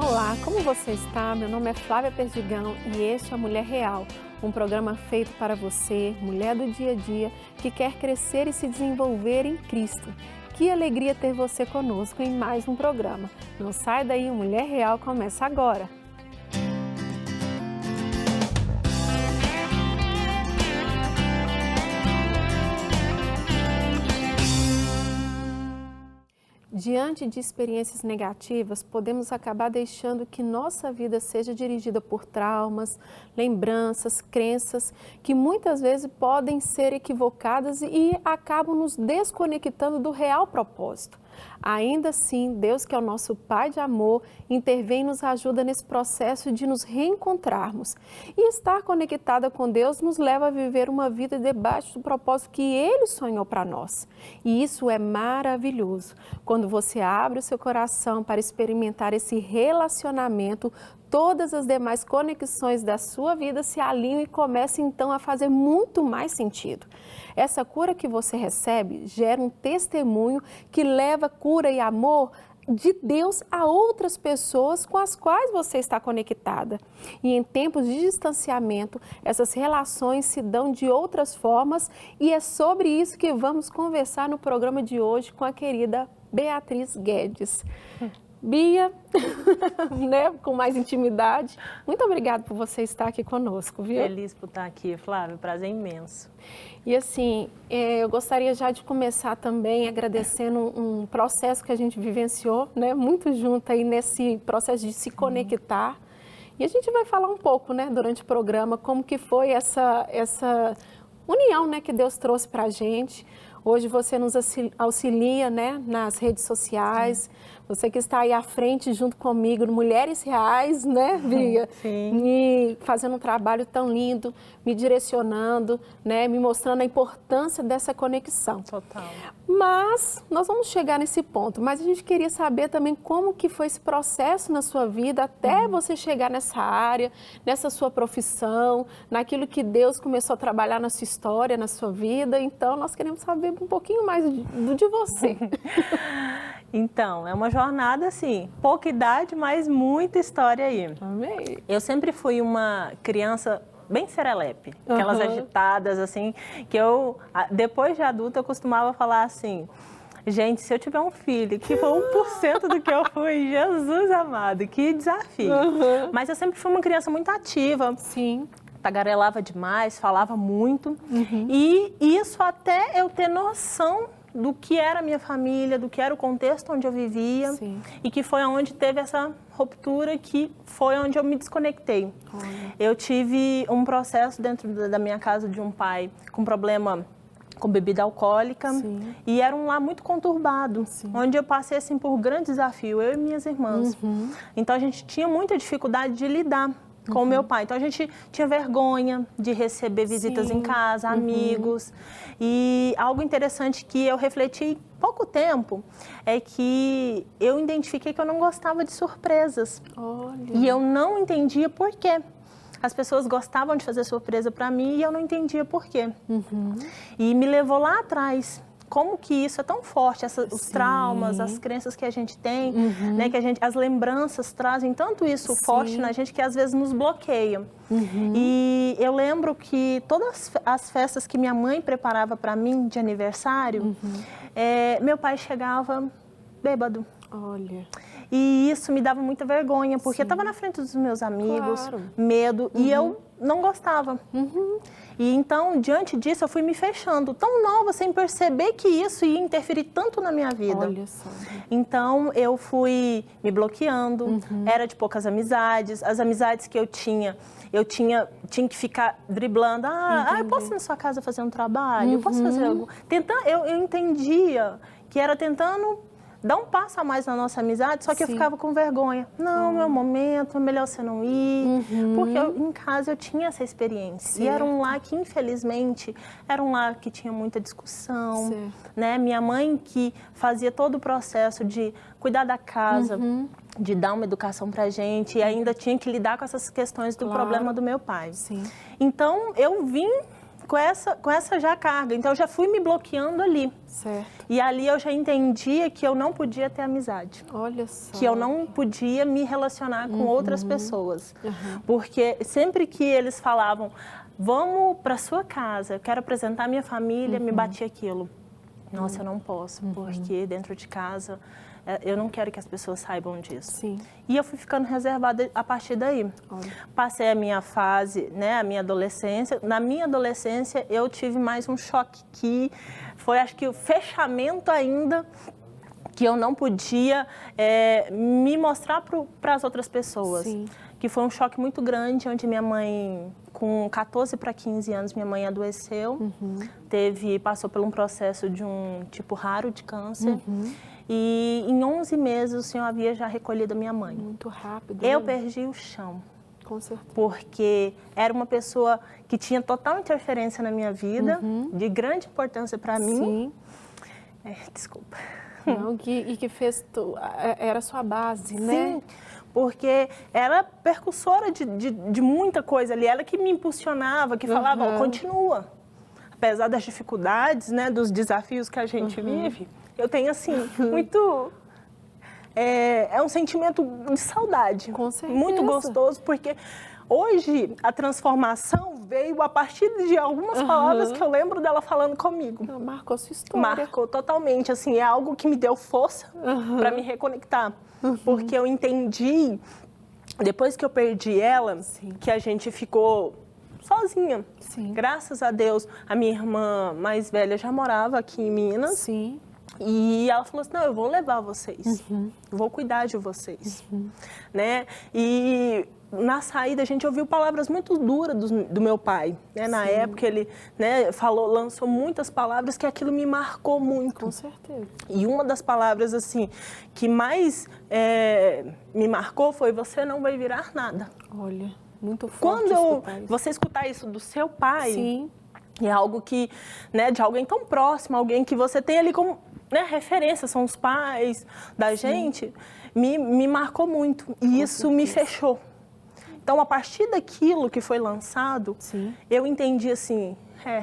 Olá, como você está? Meu nome é Flávia Perdigão e este é a Mulher Real, um programa feito para você, mulher do dia a dia, que quer crescer e se desenvolver em Cristo. Que alegria ter você conosco em mais um programa. Não sai daí, o Mulher Real começa agora. Diante de experiências negativas, podemos acabar deixando que nossa vida seja dirigida por traumas, lembranças, crenças que muitas vezes podem ser equivocadas e acabam nos desconectando do real propósito. Ainda assim, Deus, que é o nosso Pai de amor, intervém e nos ajuda nesse processo de nos reencontrarmos. E estar conectada com Deus nos leva a viver uma vida debaixo do propósito que Ele sonhou para nós. E isso é maravilhoso. Quando você abre o seu coração para experimentar esse relacionamento, todas as demais conexões da sua vida se alinham e começam então a fazer muito mais sentido. Essa cura que você recebe gera um testemunho que leva cura e amor de Deus a outras pessoas com as quais você está conectada. E em tempos de distanciamento, essas relações se dão de outras formas e é sobre isso que vamos conversar no programa de hoje com a querida Beatriz Guedes. Bia, né, com mais intimidade, muito obrigada por você estar aqui conosco, viu? Feliz por estar aqui, Flávia, prazer imenso. E assim, eu gostaria já de começar também agradecendo um processo que a gente vivenciou, né, muito junto aí nesse processo de se conectar. E a gente vai falar um pouco, né, durante o programa, como que foi essa união, né, que Deus trouxe para a gente. Hoje você nos auxilia, né, nas redes sociais. Sim. Você que está aí à frente junto comigo, no Mulheres Reais, né, Bia? Sim. E fazendo um trabalho tão lindo, me direcionando, né, me mostrando a importância dessa conexão. Total. Mas nós vamos chegar nesse ponto. Mas a gente queria saber também como que foi esse processo na sua vida até você chegar nessa área, nessa sua profissão, naquilo que Deus começou a trabalhar na sua história, na sua vida. Então, nós queremos saber um pouquinho mais de você. Então, é uma jornada, assim, pouca idade, mas muita história aí. Amei. Eu sempre fui uma criança bem serelepe, aquelas agitadas, assim, que eu, depois de adulta, eu costumava falar assim: gente, se eu tiver um filho que for 1% do que eu fui, Jesus amado, que desafio. Mas eu sempre fui uma criança muito ativa. Sim. Tagarelava demais, falava muito. E isso até eu ter noção do que era a minha família, do que era o contexto onde eu vivia. Sim. E que foi onde teve essa ruptura, que foi onde eu me desconectei. Eu tive um processo dentro da minha casa de um pai com problema com bebida alcoólica. Sim. E era um lar muito conturbado. Sim. Onde eu passei assim, por grande desafio, eu e minhas irmãs. Então a gente tinha muita dificuldade de lidar com o meu pai. Então a gente tinha vergonha de receber visitas. Sim. Em casa, amigos. E algo interessante que eu refleti pouco tempo é que eu identifiquei que eu não gostava de surpresas. Olha. E eu não entendia por quê. As pessoas gostavam de fazer surpresa para mim e eu não entendia por quê. E me levou lá atrás. Como que isso é tão forte, os traumas, as crenças que a gente tem, né, que as lembranças trazem tanto isso forte na gente que às vezes nos bloqueia. E eu lembro que todas as festas que minha mãe preparava para mim de aniversário, meu pai chegava bêbado. Olha. E isso me dava muita vergonha, porque eu estava na frente dos meus amigos, claro. Medo, e eu não gostava. E então, diante disso, eu fui me fechando, tão nova, sem perceber que isso ia interferir tanto na minha vida. Olha só. Então, eu fui me bloqueando, era de poucas amizades, as amizades que eu tinha que ficar driblando. Eu posso ir na sua casa fazer um trabalho? Eu posso fazer algo? Eu entendia que era tentando dar um passo a mais na nossa amizade, só que eu ficava com vergonha. Não, meu momento, é melhor você não ir. Porque em casa eu tinha essa experiência. Certo. E era um lar que, infelizmente, era um lar que tinha muita discussão. Né? Minha mãe que fazia todo o processo de cuidar da casa, de dar uma educação pra gente, e ainda tinha que lidar com essas questões do problema do meu pai. Sim. Então, eu vim com essa já carga. Então, eu já fui me bloqueando ali. Certo. E ali eu já entendia que eu não podia ter amizade. Olha só. Que eu não podia me relacionar com outras pessoas. Porque sempre que eles falavam, vamos para sua casa, eu quero apresentar minha família, me batia aquilo. Nossa, eu não posso, porque dentro de casa eu não quero que as pessoas saibam disso. Sim. E eu fui ficando reservada a partir daí. Olha. Passei a minha fase, né, a minha adolescência. Na minha adolescência, eu tive mais um choque, que foi, acho que, o fechamento ainda, que eu não podia me mostrar para as outras pessoas. Sim. Que foi um choque muito grande, onde minha mãe, com 14 para 15 anos, minha mãe adoeceu, passou por um processo de um tipo raro de câncer, e em 11 meses o Senhor havia já recolhido a minha mãe. Muito rápido. Eu né? perdi o chão. Com certeza. Porque era uma pessoa que tinha total interferência na minha vida, de grande importância para mim. Sim. Desculpa. Não, que fez, era a sua base, né? Sim, porque era percussora de muita coisa ali, ela que me impulsionava, que falava, ó, continua. Apesar das dificuldades, né, dos desafios que a gente vive, eu tenho, assim, muito... É um sentimento de saudade. Com certeza. Muito gostoso, porque hoje a transformação veio a partir de algumas palavras que eu lembro dela falando comigo. Marcou sua história. Marcou totalmente, assim, é algo que me deu força para me reconectar. Porque eu entendi, depois que eu perdi ela, que a gente ficou sozinha. Sim. Graças a Deus, a minha irmã mais velha já morava aqui em Minas. Sim. E ela falou assim, não, eu vou levar vocês, vou cuidar de vocês, né? E na saída a gente ouviu palavras muito duras do meu pai, né? Na época ele, né, lançou muitas palavras que aquilo me marcou muito. Com certeza. E uma das palavras, assim, que mais me marcou foi, você não vai virar nada. Olha, muito forte. Quando você escutar isso do seu pai, Sim. é algo que, né, de alguém tão próximo, alguém que você tem ali como, né, referência, são os pais da gente, me marcou muito. E isso me fechou. Então, a partir daquilo que foi lançado, eu entendi assim,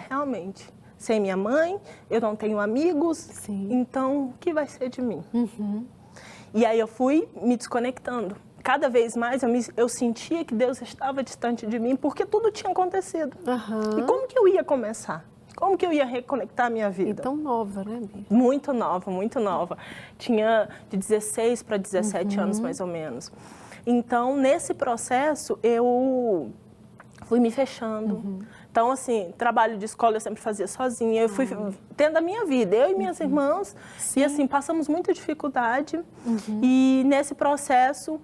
realmente, sem minha mãe, eu não tenho amigos, então, o que vai ser de mim? E aí eu fui me desconectando. Cada vez mais eu sentia que Deus estava distante de mim, porque tudo tinha acontecido. E como que eu ia começar? Como que eu ia reconectar a minha vida? Tão nova, né, Bia? Muito nova, muito nova. Tinha de 16 para 17 anos, mais ou menos. Então, nesse processo, eu fui me fechando. Então, assim, trabalho de escola eu sempre fazia sozinha. Eu fui tendo a minha vida, eu e minhas irmãs. E, assim, passamos muita dificuldade. E, nesse processo,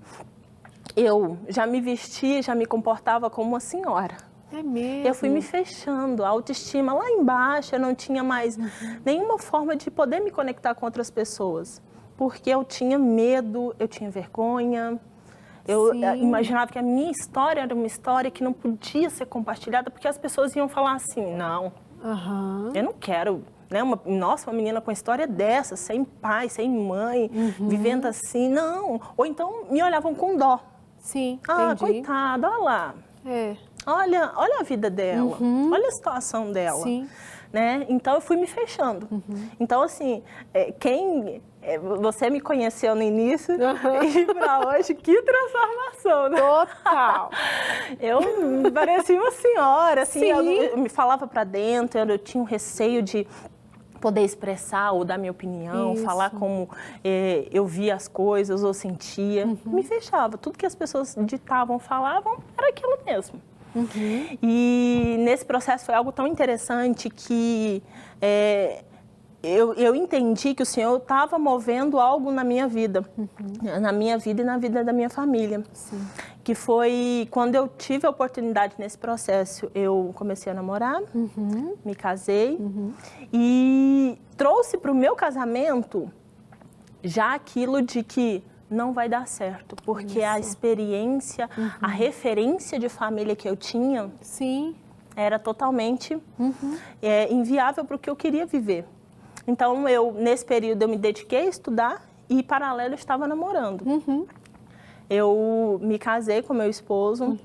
eu já me vestia, já me comportava como uma senhora. É mesmo? Eu fui me fechando, a autoestima lá embaixo, eu não tinha mais nenhuma forma de poder me conectar com outras pessoas. Porque eu tinha medo, eu tinha vergonha, eu imaginava que a minha história era uma história que não podia ser compartilhada, porque as pessoas iam falar assim, não, eu não quero, né, uma menina com história dessa, sem pai, sem mãe, vivendo assim, não. Ou então me olhavam com dó. Sim, ah, entendi. coitada, olha lá. Olha a vida dela, olha a situação dela, né? Então, eu fui me fechando. Então, assim, você me conheceu no início e para hoje, que transformação, né? Total! Eu parecia uma senhora, assim, eu me falava para dentro, eu tinha um receio de poder expressar ou dar minha opinião, falar como eu via as coisas ou sentia. Me fechava. Tudo que as pessoas ditavam, falavam, era aquilo mesmo. E nesse processo foi algo tão interessante que eu entendi que o Senhor estava movendo algo na minha vida. Na minha vida e na vida da minha família. Que foi quando eu tive a oportunidade nesse processo, eu comecei a namorar, me casei e trouxe para o meu casamento já aquilo de que não vai dar certo, porque a experiência, a referência de família que eu tinha era totalmente inviável para o que eu queria viver. Então, nesse período, eu me dediquei a estudar e, em paralelo, eu estava namorando. eu me casei com meu esposo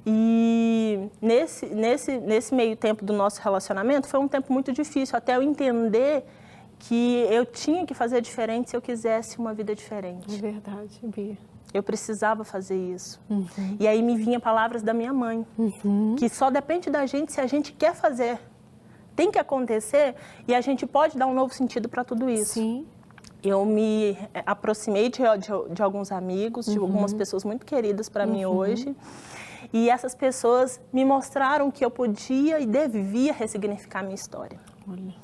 e nesse meio tempo do nosso relacionamento foi um tempo muito difícil, até eu entender que eu tinha que fazer diferente se eu quisesse uma vida diferente. É verdade, Bia. Eu precisava fazer isso. E aí me vinha palavras da minha mãe, que só depende da gente se a gente quer fazer. Tem que acontecer e a gente pode dar um novo sentido para tudo isso. Sim. Eu me aproximei de alguns amigos, de algumas pessoas muito queridas para mim hoje. E essas pessoas me mostraram que eu podia e devia ressignificar a minha história. Olha.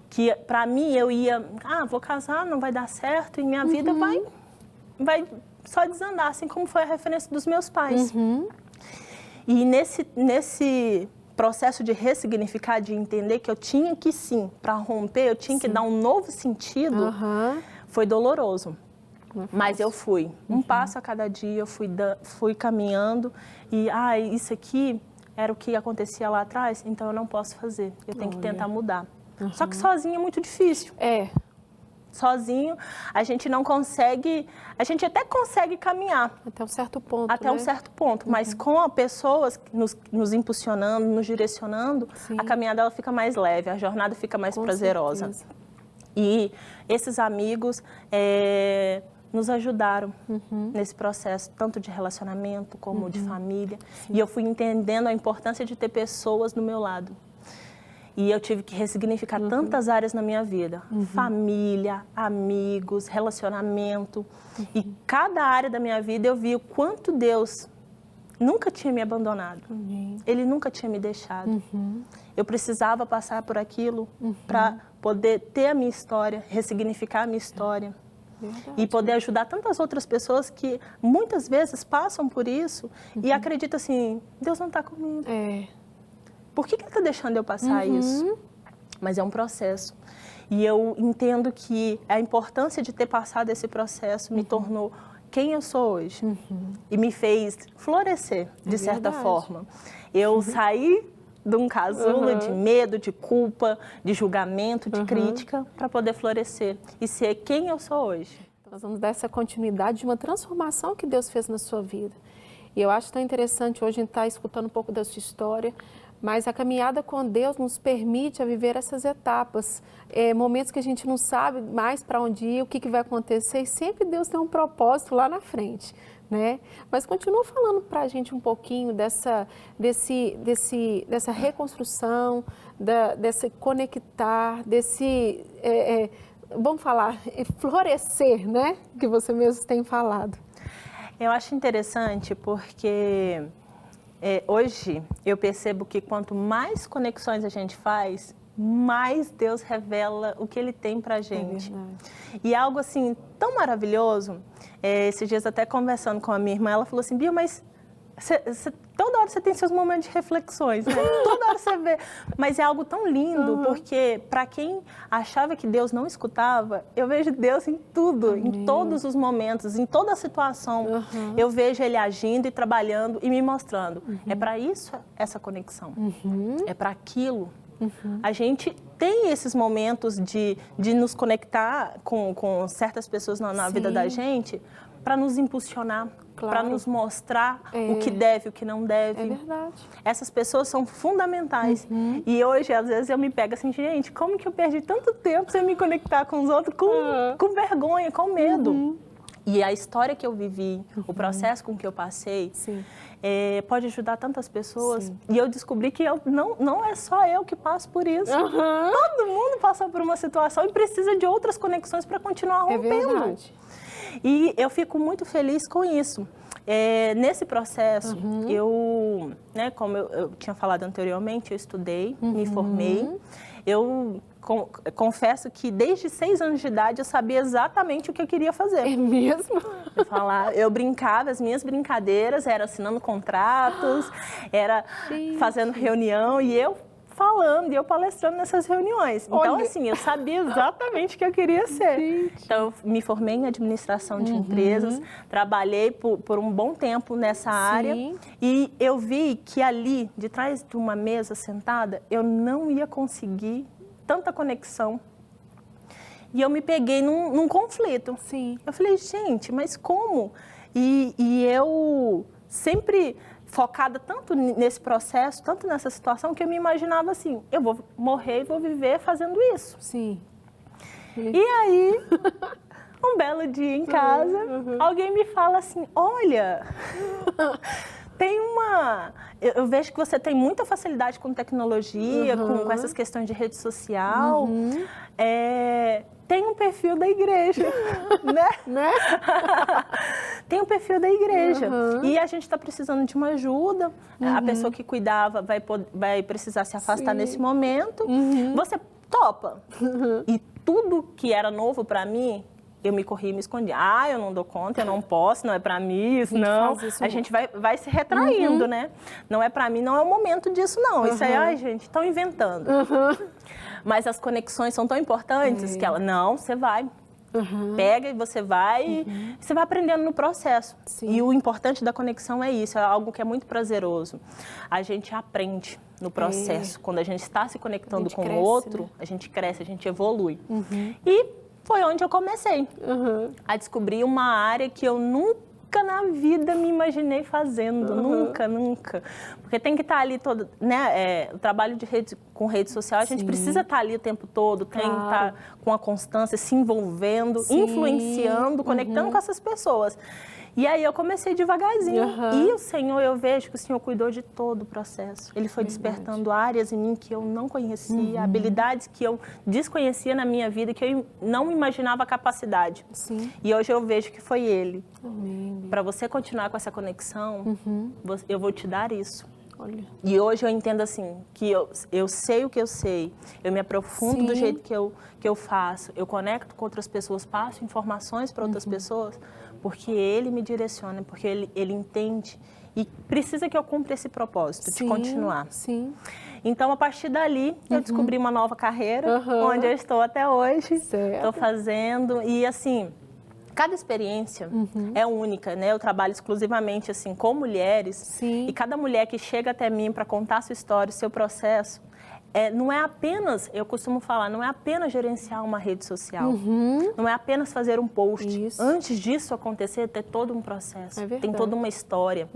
Que para mim eu ia, vou casar, não vai dar certo e minha vida vai só desandar, assim como foi a referência dos meus pais. E nesse processo de ressignificar, de entender que eu tinha que sim, para romper, eu tinha que dar um novo sentido, foi doloroso. Mas eu fui, um passo a cada dia, eu fui caminhando e, isso aqui era o que acontecia lá atrás, então eu não posso fazer, eu tenho que tentar mudar. Só que sozinho é muito difícil. Sozinho, a gente não consegue, a gente até consegue caminhar. Até um certo ponto, Até um certo ponto, mas com as pessoas nos impulsionando, nos direcionando, a caminhada ela fica mais leve, a jornada fica mais prazerosa. Certeza. E esses amigos nos ajudaram nesse processo, tanto de relacionamento como de família. E eu fui entendendo a importância de ter pessoas do meu lado. E eu tive que ressignificar tantas áreas na minha vida. Família, amigos, relacionamento. E cada área da minha vida eu vi o quanto Deus nunca tinha me abandonado. Ele nunca tinha me deixado. Eu precisava passar por aquilo para poder ter a minha história, ressignificar a minha história. E poder ajudar tantas outras pessoas que muitas vezes passam por isso e acreditam assim, Deus não está comigo. Por que ele está deixando eu passar isso? Mas é um processo. E eu entendo que a importância de ter passado esse processo me tornou quem eu sou hoje. E me fez florescer, de certa forma. Eu saí de um casulo de medo, de culpa, de julgamento, de crítica, para poder florescer e ser quem eu sou hoje. Então, nós vamos dar essa continuidade de uma transformação que Deus fez na sua vida. E eu acho tão interessante hoje estar escutando um pouco da sua história, mas a caminhada com Deus nos permite a viver essas etapas, momentos que a gente não sabe mais para onde ir, o que vai acontecer, e sempre Deus tem um propósito lá na frente, né? Mas continua falando para a gente um pouquinho dessa reconstrução, desse conectar, vamos falar, florescer, né? Que você mesmo tem falado. Eu acho interessante porque hoje eu percebo que quanto mais conexões a gente faz, mais Deus revela o que Ele tem pra gente. E algo assim tão maravilhoso, esses dias até conversando com a minha irmã, ela falou assim, Bia, mas toda hora você tem seus momentos de reflexões, né? Toda hora você vê, mas é algo tão lindo, porque para quem achava que Deus não escutava, eu vejo Deus em tudo, em todos os momentos, em toda a situação. Eu vejo Ele agindo e trabalhando e me mostrando. É para isso essa conexão, é para aquilo. A gente tem esses momentos de nos conectar com certas pessoas na vida da gente para nos impulsionar, para nos mostrar o que deve, o que não deve. É verdade. Essas pessoas são fundamentais. E hoje, às vezes, eu me pego assim, gente, como que eu perdi tanto tempo sem me conectar com os outros com vergonha, com medo? E a história que eu vivi, o processo com que eu passei, pode ajudar tantas pessoas. E eu descobri que não é só eu que passo por isso. Todo mundo passa por uma situação e precisa de outras conexões para continuar rompendo. É verdade. E eu fico muito feliz com isso. Nesse processo, eu, né, como eu tinha falado anteriormente, eu estudei, me formei. Eu confesso que desde 6 anos de idade eu sabia exatamente o que eu queria fazer. É mesmo? Eu brincava, as minhas brincadeiras eram assinando contratos, era fazendo reunião e eu falando e eu palestrando nessas reuniões. Então, assim, eu sabia exatamente o que eu queria ser. Então, eu me formei em administração de empresas, trabalhei por um bom tempo nessa área e eu vi que ali, de trás de uma mesa sentada, eu não ia conseguir tanta conexão. E eu me peguei num conflito. Eu falei, gente, mas como E eu sempre focada tanto nesse processo, tanto nessa situação, que eu me imaginava assim, eu vou morrer e vou viver fazendo isso. Sim. E aí, um belo dia em casa, alguém me fala assim, olha, tem uma... Eu vejo que você tem muita facilidade com tecnologia, com essas questões de rede social. Tem um perfil da igreja, né? Tem um perfil da igreja. E a gente está precisando de uma ajuda. A pessoa que cuidava vai precisar se afastar nesse momento. Você topa. E tudo que era novo para mim, eu me corri e me escondi. Eu não dou conta, eu não posso, não é para mim, isso não. A gente vai se retraindo, né? Não é para mim, não é o momento disso, não. Isso aí, ai, gente, estão inventando. Mas as conexões são tão importantes que ela, não, você vai. Pega e você vai, você vai aprendendo no processo. Sim. E o importante da conexão é isso, é algo que é muito prazeroso. A gente aprende no processo. Quando a gente está se conectando com o outro, né? A gente cresce, a gente evolui. E foi onde eu comecei a descobrir uma área que eu nunca na vida me imaginei fazendo, nunca. Porque tem que estar ali todo, né? O trabalho com rede social, a gente precisa estar ali o tempo todo, tem que estar com a constância, se envolvendo, influenciando, conectando com essas pessoas. E aí eu comecei devagarzinho. E o Senhor, eu vejo que o Senhor cuidou de todo o processo. Ele foi despertando áreas em mim que eu não conhecia, habilidades que eu desconhecia na minha vida, que eu não imaginava a capacidade. E hoje eu vejo que foi Ele. Para você continuar com essa conexão, eu vou te dar isso. Olha. E hoje eu entendo assim, que eu sei o que eu sei, eu me aprofundo do jeito que eu faço, eu conecto com outras pessoas, passo informações para outras pessoas, porque Ele me direciona, porque Ele entende e precisa que eu cumpra esse propósito de continuar. Então, a partir dali, eu descobri uma nova carreira, onde eu estou até hoje, estou fazendo, e assim... Cada experiência é única, né? Eu trabalho exclusivamente assim com mulheres e cada mulher que chega até mim para contar a sua história, o seu processo, não é apenas, eu costumo falar, não é apenas gerenciar uma rede social, não é apenas fazer um post. Antes disso acontecer, ter todo um processo, tem toda uma história.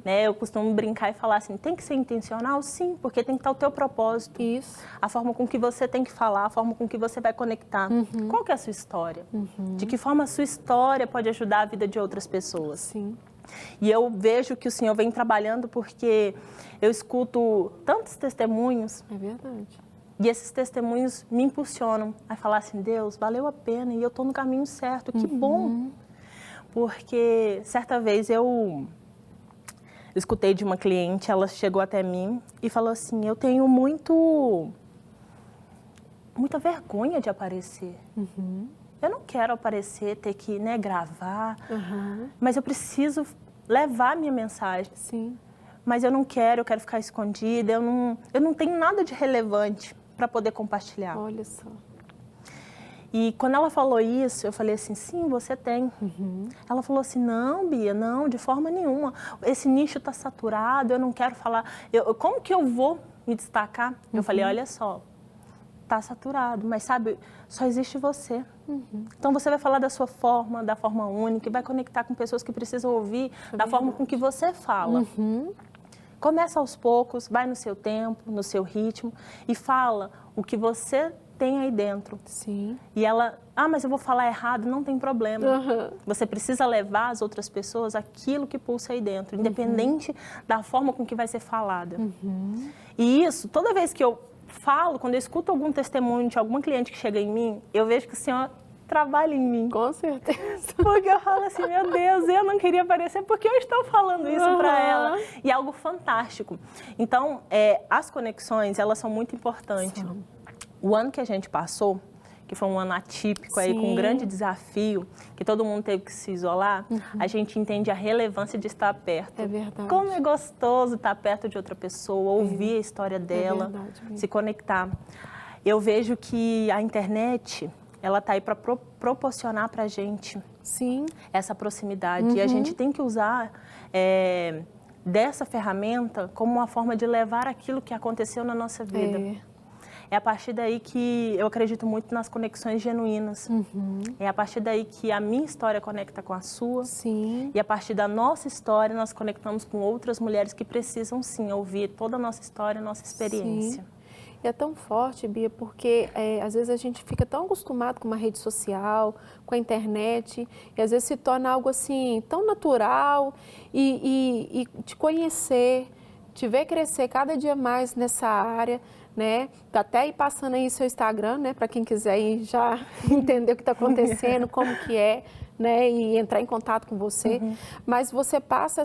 Né? Eu costumo brincar e falar assim, tem que ser intencional? Sim, porque tem que estar o teu propósito, a forma com que você tem que falar, a forma com que você vai conectar. Qual que é a sua história? De que forma a sua história pode ajudar a vida de outras pessoas? E eu vejo que o Senhor vem trabalhando porque eu escuto tantos testemunhos. É verdade. E esses testemunhos me impulsionam a falar assim, Deus, valeu a pena e eu estou no caminho certo, que bom. Porque certa vez eu escutei de uma cliente, ela chegou até mim e falou assim, eu tenho muita vergonha de aparecer. Eu não quero aparecer, ter que gravar, mas eu preciso levar a minha mensagem. Mas eu quero ficar escondida, eu não tenho nada de relevante para poder compartilhar. Olha só. E quando ela falou isso, eu falei assim, sim, você tem. Ela falou assim, não, Bia, não, de forma nenhuma. Esse nicho está saturado, eu não quero falar. Como que eu vou me destacar? Eu falei, olha só, está saturado, mas sabe, só existe você. Então você vai falar da sua forma, da forma única, e vai conectar com pessoas que precisam ouvir da forma com que você fala. Começa aos poucos, vai no seu tempo, no seu ritmo, e fala o que você tem aí dentro. E ela, mas eu vou falar errado, não tem problema. Você precisa levar às outras pessoas aquilo que pulsa aí dentro, independente da forma com que vai ser falada. E isso, toda vez que eu falo, quando eu escuto algum testemunho de alguma cliente que chega em mim, eu vejo que o Senhor trabalha em mim. Com certeza. Porque eu falo assim, meu Deus, eu não queria aparecer porque eu estou falando isso para ela. E é algo fantástico. Então, as conexões, elas são muito importantes. O ano que a gente passou, que foi um ano atípico, aí, com um grande desafio, que todo mundo teve que se isolar, a gente entende a relevância de estar perto. É verdade. Como é gostoso estar perto de outra pessoa, ouvir a história dela, se conectar. Eu vejo que a internet, ela está aí para proporcionar para a gente essa proximidade. E a gente tem que usar dessa ferramenta como uma forma de levar aquilo que aconteceu na nossa vida. É a partir daí que eu acredito muito nas conexões genuínas. É a partir daí que a minha história conecta com a sua. Sim. E a partir da nossa história, nós conectamos com outras mulheres que precisam, sim, ouvir toda a nossa história, a nossa experiência. Sim. E é tão forte, Bia, porque às vezes a gente fica tão acostumado com uma rede social, com a internet, e às vezes se torna algo assim tão natural e te conhecer, te ver crescer cada dia mais nessa área, né? Até aí passando aí seu Instagram, né? Para quem quiser ir já entender o que está acontecendo, como que é, né? E entrar em contato com você. Mas você passa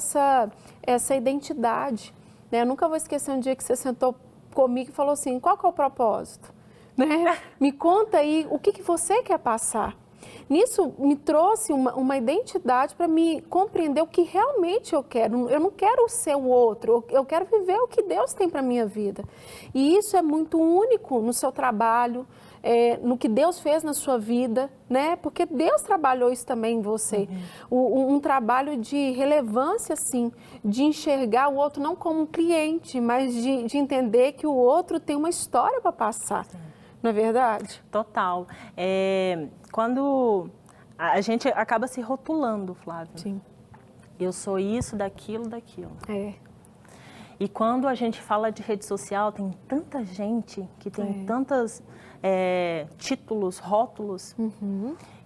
essa identidade, né? Eu nunca vou esquecer um dia que você sentou comigo e falou assim, qual que é o propósito? Né? Me conta aí o que você quer passar. Nisso me trouxe uma identidade para me compreender o que realmente eu quero. Eu não quero ser o outro, eu quero viver o que Deus tem para a minha vida. E isso é muito único no seu trabalho, no que Deus fez na sua vida, né? Porque Deus trabalhou isso também em você. Um trabalho de relevância, sim, de enxergar o outro não como um cliente, mas de entender que o outro tem uma história para passar. Não é verdade? Total. Quando a gente acaba se rotulando, Flávia. Sim. Eu sou isso, daquilo. É. E quando a gente fala de rede social, tem tanta gente que tem tantos títulos, rótulos,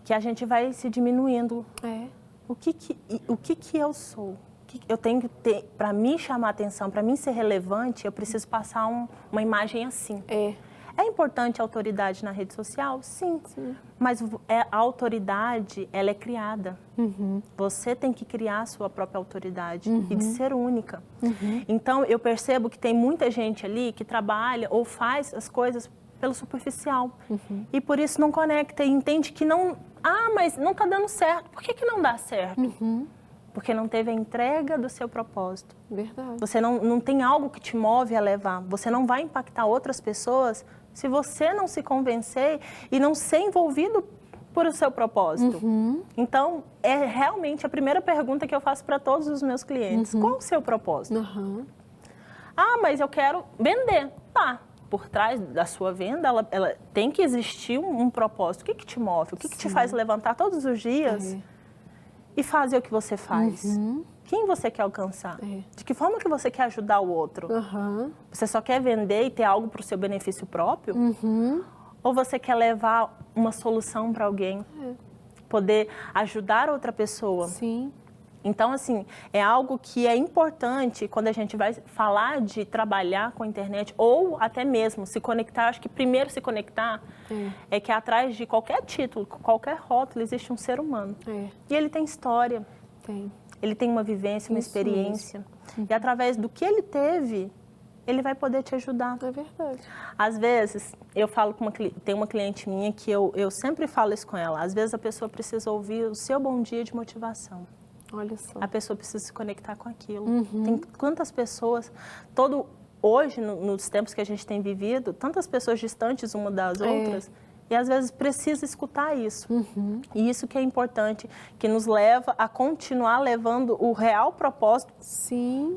que a gente vai se diminuindo. O que eu sou? Eu tenho que ter, para mim chamar atenção, para mim ser relevante, eu preciso passar uma imagem assim. É importante a autoridade na rede social? Sim. Mas a autoridade, ela é criada. Você tem que criar a sua própria autoridade e de ser única. Então, eu percebo que tem muita gente ali que trabalha ou faz as coisas pelo superficial. E por isso não conecta e entende que não... Ah, mas não está dando certo. Por que não dá certo? Porque não teve a entrega do seu propósito. Verdade. Você não tem algo que te move a levar. Você não vai impactar outras pessoas se você não se convencer e não ser envolvido por o seu propósito. Então, é realmente a primeira pergunta que eu faço para todos os meus clientes. Qual o seu propósito? Ah, mas eu quero vender. Tá. Por trás da sua venda, ela tem que existir um propósito. O que te move? O que te faz levantar todos os dias e fazer o que você faz? Quem você quer alcançar? De que forma que você quer ajudar o outro? Você só quer vender e ter algo para o seu benefício próprio? Ou você quer levar uma solução para alguém? Poder ajudar outra pessoa? Sim. Então, assim, é algo que é importante quando a gente vai falar de trabalhar com a internet ou até mesmo se conectar. Acho que primeiro se conectar é que atrás de qualquer título, qualquer rótulo, existe um ser humano. E ele tem história. Ele tem uma vivência, uma experiência. E através do que ele teve, ele vai poder te ajudar. É verdade. Às vezes, eu falo com tem uma cliente minha que eu sempre falo isso com ela. Às vezes a pessoa precisa ouvir o seu bom dia de motivação. Olha só. A pessoa precisa se conectar com aquilo. Tem quantas pessoas, hoje, nos tempos que a gente tem vivido, tantas pessoas distantes uma das outras, e às vezes precisa escutar isso. E isso que é importante, que nos leva a continuar levando o real propósito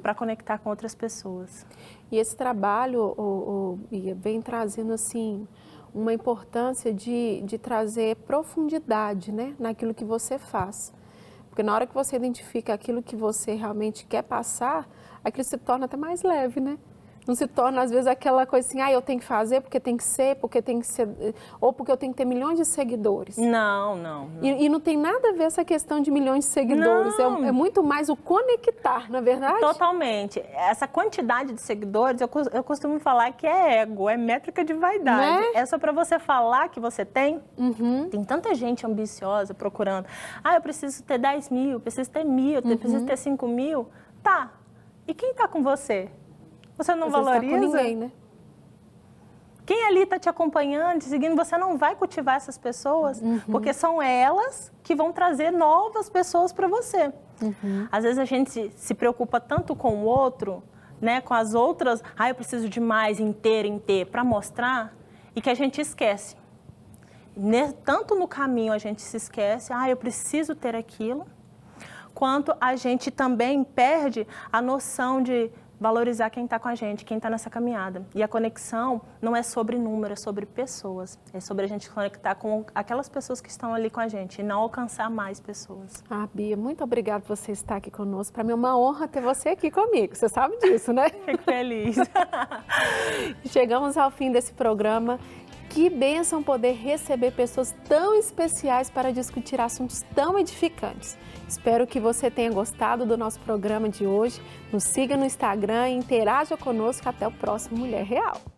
para conectar com outras pessoas. E esse trabalho, Bia, vem trazendo assim uma importância de trazer profundidade, né, naquilo que você faz. Porque na hora que você identifica aquilo que você realmente quer passar, aquilo se torna até mais leve, né? Não se torna, às vezes, aquela coisa assim, eu tenho que fazer porque tem que ser, ou porque eu tenho que ter milhões de seguidores. Não. E não tem nada a ver essa questão de milhões de seguidores, é muito mais o conectar, na verdade? Totalmente. Essa quantidade de seguidores, eu costumo falar que é ego, é métrica de vaidade. Né? É só para você falar que você tem. Tem tanta gente ambiciosa procurando. Eu preciso ter 10 mil, preciso ter 1.000, preciso ter 5 mil. Tá. E quem tá com você? Você não valoriza? Tá com ninguém, né? Quem ali está te acompanhando, te seguindo, você não vai cultivar essas pessoas, porque são elas que vão trazer novas pessoas para você. Às vezes a gente se preocupa tanto com o outro, né, com as outras, eu preciso de mais, em ter, para mostrar, e que a gente esquece. Tanto no caminho a gente se esquece, eu preciso ter aquilo, quanto a gente também perde a noção de valorizar quem está com a gente, quem está nessa caminhada. E a conexão não é sobre número, é sobre pessoas. É sobre a gente conectar com aquelas pessoas que estão ali com a gente e não alcançar mais pessoas. Ah, Bia, muito obrigada por você estar aqui conosco. Para mim é uma honra ter você aqui comigo, você sabe disso, né? Fico feliz. Chegamos ao fim desse programa. Que bênção poder receber pessoas tão especiais para discutir assuntos tão edificantes. Espero que você tenha gostado do nosso programa de hoje. Nos siga no Instagram e interaja conosco. Até o próximo Mulher Real.